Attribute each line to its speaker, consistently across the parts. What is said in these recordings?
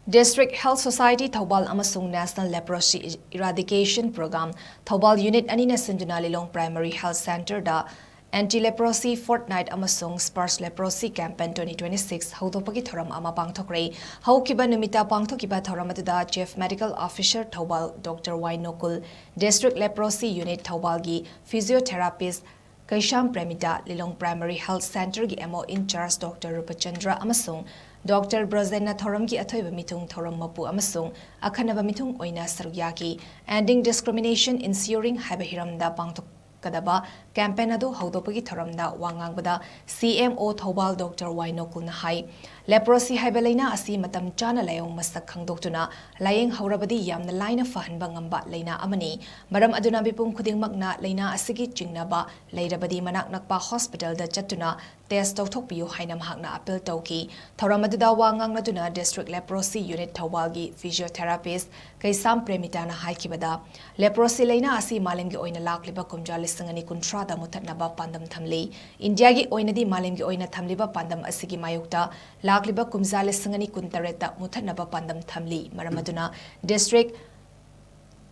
Speaker 1: District Health Society THOUBAL Amasung National Leprosy Eradication Program THOUBAL Unit ANINA SINDUNA LILONG Primary Health Center da Anti-Leprosy Fortnight Amasung Sparsh Leprosy Campaign 2026 Houdokpagi Thouram ama Pangthokkhre haukiba numita Pangthokkiba Thouram atuda Chief Medical Officer THOUBAL Dr. Y Nokul District Leprosy Unit THOUBAL gi Physiotherapist Kaisham Premita Lilong Primary Health Center gi MO in charge Dr. Rupachandra Amasung Dr. Brazena Thouram gi athoiba mitung Thouram mapu Amasung akhanaba mitung oina sarugyaki ending discrimination ensuring haiba hiramda pangthokadaba campaign adu Houdokpagi Thouramda wangangbada CMO THOUBAL Dr. Y Nokul na hai Leprosy haiba laina asi matam chana layong masak khangdoktuna layeng haurabadi yamna laina fahanba ngamba laina amani maram aduna bipum khudingmakna laina asigi chingnaba leirabadi manak nakpa hospital da chatuna test tawthokpiyu haina mahakna appeal tawki Thouram aduda wangangnaduna District Leprosy Unit THOUBAL gi physiotherapist Kaisam Premita na haikibada Leprosy laina asi malemgi oina lakliba kumja lisangani kuntra da mutatnaba pandam thamli India gi oina di malemgi oina thamliba pandam asigi mayukta lakliba kumja lisangani kuntareta mutatnaba pandam thamli maramaduna district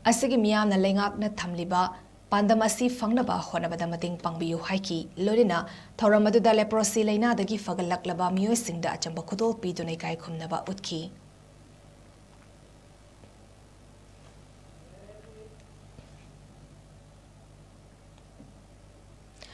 Speaker 1: asigi miyamna lengakna thamliba Pandamasi fangnaba honabada mating pangbiyu haiki lorina Thouram aduda leprosy laina dagi fagalaklaba miyoi singda achamba khudol pidunai kai khumnaba utki